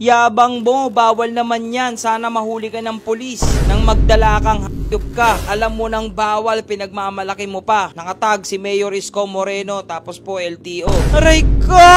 Yabang mo, bawal naman yan. Sana mahuli ka ng pulis. Nang magdala kang hayop ka. Alam mo nang bawal, pinagmamalaki mo pa. Nakatag si Mayor Isko Moreno, tapos po LTO. Aray ka!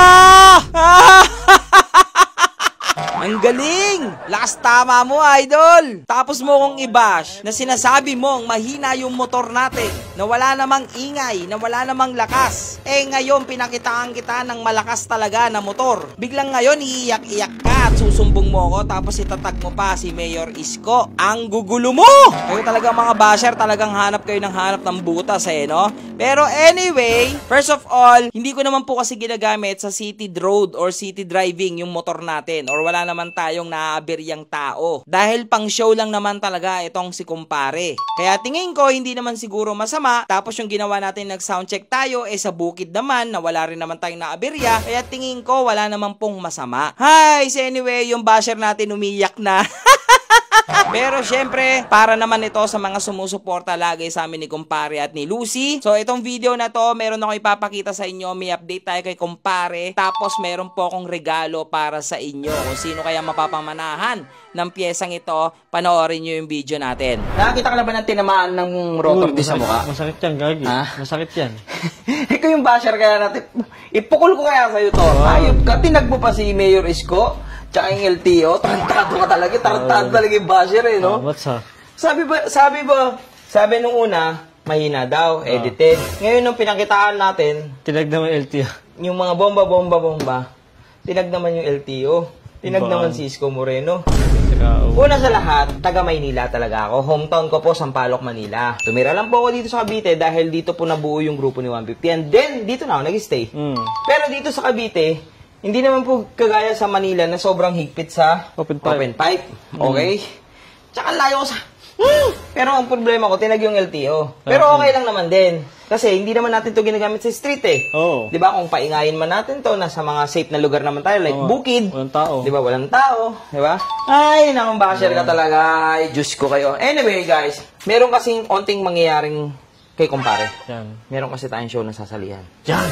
Ang galing! Lakas tama mo, idol! Tapos mo kong i-bash na sinasabi mong mahina yung motor natin, na wala namang ingay, na wala namang lakas. Eh ngayon, pinakitaan kita ng malakas talaga na motor. Biglang ngayon, iiyak-iyak ka at susumbong mo ako, tapos itatag mo pa si Mayor Isko. Ang gugulo mo! Kayo talaga mga basher, talagang hanap kayo ng hanap ng butas no? Pero anyway, first of all, hindi ko naman po kasi ginagamit sa city road or city driving yung motor natin, or wala naman tayong naaaberyang tao. Dahil pang show lang naman talaga itong si kumpare. Kaya tingin ko hindi naman siguro masama. Tapos yung ginawa natin, nag-soundcheck tayo, sa bukid naman na wala rin naman tayong naaberya. Kaya tingin ko wala naman pong masama. Hi! So anyway, yung basher natin umiyak na. Pero syempre, para naman ito sa mga sumusuporta lagi sa amin ni kumpare at ni Lucy. So itong video na to, meron ako ipapakita sa inyo. May update tayo kay kumpare. Tapos meron po akong regalo para sa inyo. Kung sino kaya mapapamanahan ng piyesang ito, panoorin nyo yung video natin. Nakakita ka na ba ng tinamaan ng rotor disc sa mukha? Masakit yan, Gagi. Ha? Masakit yan. Ikaw yung basher kaya natin. Ipukul ko kaya sa'yo to. Ayop ka, tinagbo pa si Mayor Isko. Tsaka yung LTO, tarantado ka talaga. Tarantado talaga yung basher no? What's up? Sabi nung una, mahina daw, edited. Ngayon nung pinakitaan natin, tinag naman yung LTO. Yung mga bomba, tinag naman yung LTO. Tinag naman si Isko Moreno. Una sa lahat, taga Maynila talaga ako. Hometown ko po, Sampaloc, Manila. Tumira lang po ako dito sa Cavite dahil dito po nabuo yung grupo ni 150. And then, dito na ako nag-stay. Pero dito sa Cavite, hindi naman po kagaya sa Manila na sobrang higpit sa open pipe. Okay? Tsaka layo ko sa... Pero ang problema ko, tinag yung LTO. Pero okay lang naman din. Kasi hindi naman natin to ginagamit sa street Diba? Kung paingayin man natin to, nasa mga safe na lugar naman tayo, like bukid. Walang tao. Diba? Walang tao. Diba? Ay, nakang basher ka talaga. Ay, Diyos ko kayo. Anyway, guys, meron kasing onting mangyayaring kay kumpare. Yan. Meron kasi tayong show na sasalihan. Yan!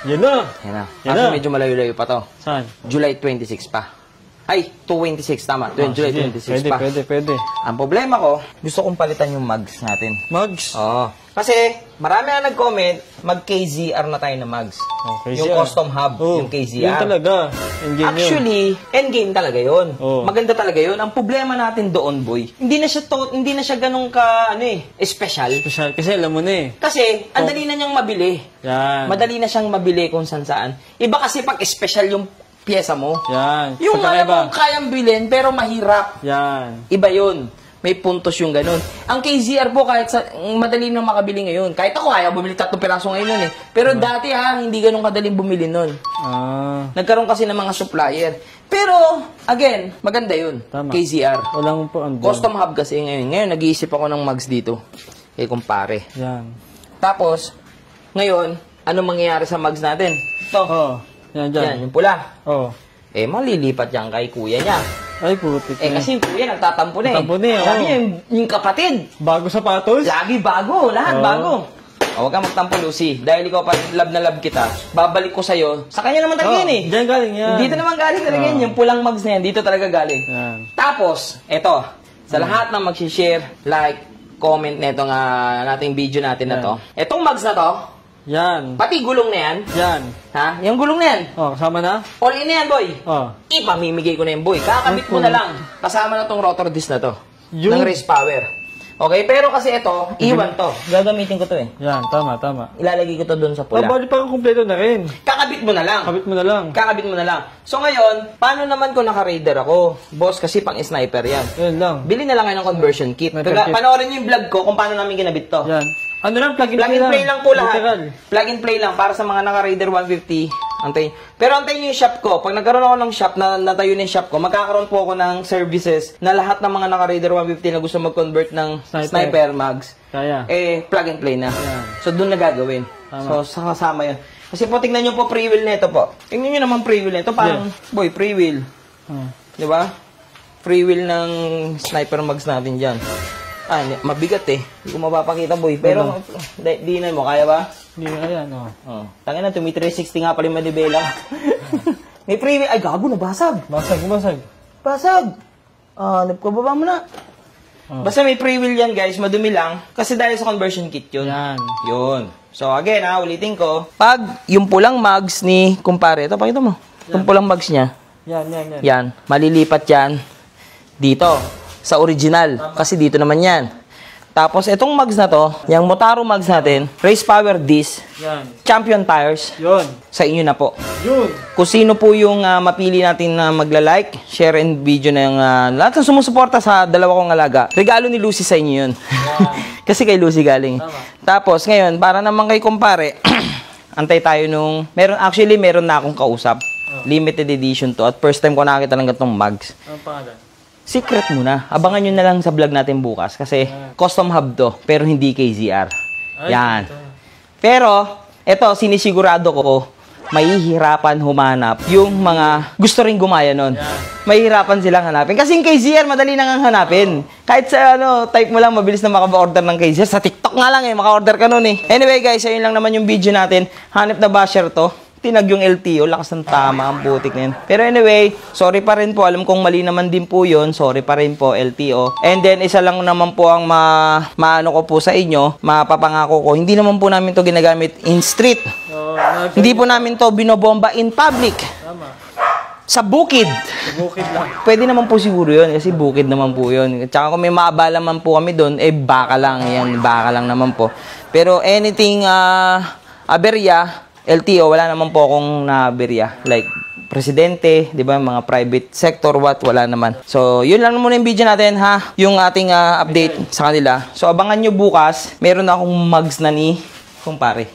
Yan na! Yan na. Kasi medyo malayo-layo pa to. Saan? July 26 pa. Ay, 26 tama. July 26 pa. Pwede. Ang problema ko, gusto kong palitan yung mugs natin. Mugs? Oo. Kasi, marami na nag-comment, mag-KZR na tayo na mugs. Yung custom hub, yung KZR. Yun talaga. Endgame Actually, endgame talaga yun. Oh. Maganda talaga yun. Ang problema natin doon, boy, hindi na siya ganun ka, special. Special. Kasi alam mo na Kasi, ang dali na niyang mabili. Yan. Madali na siyang mabili kung saan. Iba kasi pag special yung pyesa mo. Yan. Yung alam mo kayang bilhin pero mahirap. Yan. Iba yun. May puntos yung ganun. Ang KZR po kahit madali nang makabili ngayon. Kahit ako kaya bumili 3 piraso ngayon Pero dati hindi ganun kadaling bumili nun. Nagkaroon kasi ng mga supplier. Pero, again, maganda yun. Tama. KZR. Walang po custom hub kasi ngayon. Ngayon, nag-iisip ako ng mugs dito. Kay kumpare. Yan. Tapos, ngayon, ano mangyayari sa mugs natin? Ito. Yan, dyan. Yan, yung pula. Malilipat yan kay kuya niya. Ay, putik kasi yung kuya nagtatampo na Nagtatampo na Sabi niya, yung kapatid. Bago sapatos? Lagi bago. Lahat bago. Huwag kang magtampo, Lucy. Dahil ikaw pa love na love kita, babalik ko sa'yo. Sa kanya naman talaga yan Diyan galing yan. Dito naman galing talaga yan. Yung pulang mugs na yan, dito talaga galing. Yan. Tapos, eto. Sa lahat ng mag-share, like, comment na itong nating video natin na to. Etong mugs na to, yan. pati gulong na yan. Yan. Ha? Yung gulong na yan. Kasama na? All in na yan, boy. Ipamimigay ko na yan, boy. Kakabit mo na lang. Kasama na tong rotor disc na to. Ng race power. Okay, pero kasi ito, iwan to. Gagamitin ko to Yan, tama. Ilalagay ko to doon sa pula. Bali pa kumpleto na rin. Kakabit mo na lang. Kakabit mo na lang. So ngayon, paano naman kung naka-raider ako? Boss, kasi pang sniper yan. Yan lang. Bili na lang kayo ng conversion kit. Panoorin nyo yung vlog ko kung paano namin ginabit to. Yan. Ano lang, plug and play lang po lahat. Literal. Plug and play lang para sa mga naka-Raider 150. Antayin. Pero antayin nyo yung shop ko. Pag nagkaroon ako ng shop, natayo na yung shop ko, magkakaroon po ako ng services na lahat ng mga naka-Raider 150 na gusto mag-convert ng sniper mags. Kaya. Plug and play na. Yan. So, doon na gagawin. So, kasama yun. Kasi po, tignan nyo po pre-wheel na ito po. Tignan nyo naman pre-wheel na ito. Parang, boy, pre-wheel. Diba? Pre-wheel ng sniper mags natin dyan. Mabigat Hindi ko mapapakita, boy. Pero, di na mo. Kaya ba? Hindi na kaya, Tangin na, tumi 360 nga pala yung manibela. May freeway. Ay, gago, nabasag. Basag. Basag! Hanap ko, baba mo na. Basta may free will yan, guys. Madumi lang. Kasi dahil sa conversion kit yun. Yan. Yun. So, again, ulitin ko. Pag yung pulang mugs ni kumpare, ito, pakita mo. Yung pulang mugs niya. Yan. Yan. Malilipat yan dito. Sa original. Kasi dito naman yan. Tapos, itong mugs na to, yung Motaro mugs natin, Race Power Disc, Yan. Champion Tires, Yun. sa inyo na po. Yun. Kung sino po yung mapili natin na magla-like, share and video na yung lahat ng sumusuporta sa dalawa kong alaga. Regalo ni Lucy sa inyo yun. Kasi kay Lucy galing. Tama. Tapos ngayon, para naman kay kumpare, antay tayo nung, meron na akong kausap. Limited edition to. At first time ko nakakita ng ganitong mugs. Anong pangalan? Secret muna. Abangan nyo na lang sa vlog natin bukas. Kasi custom hub to, pero hindi KZR. Ay, Yan. ito. Pero, eto, sinisigurado ko, mahihirapan humanap yung mga gusto rin gumaya nun. Mahihirapan silang hanapin. Kasi yung KZR, madali nang hanapin. Kahit sa type mo lang, mabilis na maka-order ng KZR. Sa TikTok nga lang maka-order ka nun eh. Anyway guys, ayun lang naman yung video natin. Hanap na basher to. Tinag yung LTO, lakas ng tama, ang putik na yun. Pero anyway, sorry pa rin po. Alam kong mali naman din po yun. Sorry pa rin po, LTO. And then, isa lang naman po ang maano ko po sa inyo, mapapangako ko. Hindi naman po namin to ginagamit in street. Hindi po namin to binobomba in public. Tama. Sa bukid. Sa bukid lang. Pwede naman po siguro yun kasi bukid naman po yun. Tsaka kung may maabala man po kami doon, baka lang. Yan, baka lang naman po. Pero anything aberya, LTO, wala naman po akong na-aberya. Like, presidente, di ba, mga private sector, wala naman. So, yun lang muna yung video natin, ha? Yung ating update sa kanila. So, abangan nyo bukas. Meron akong mugs na ni kumpare.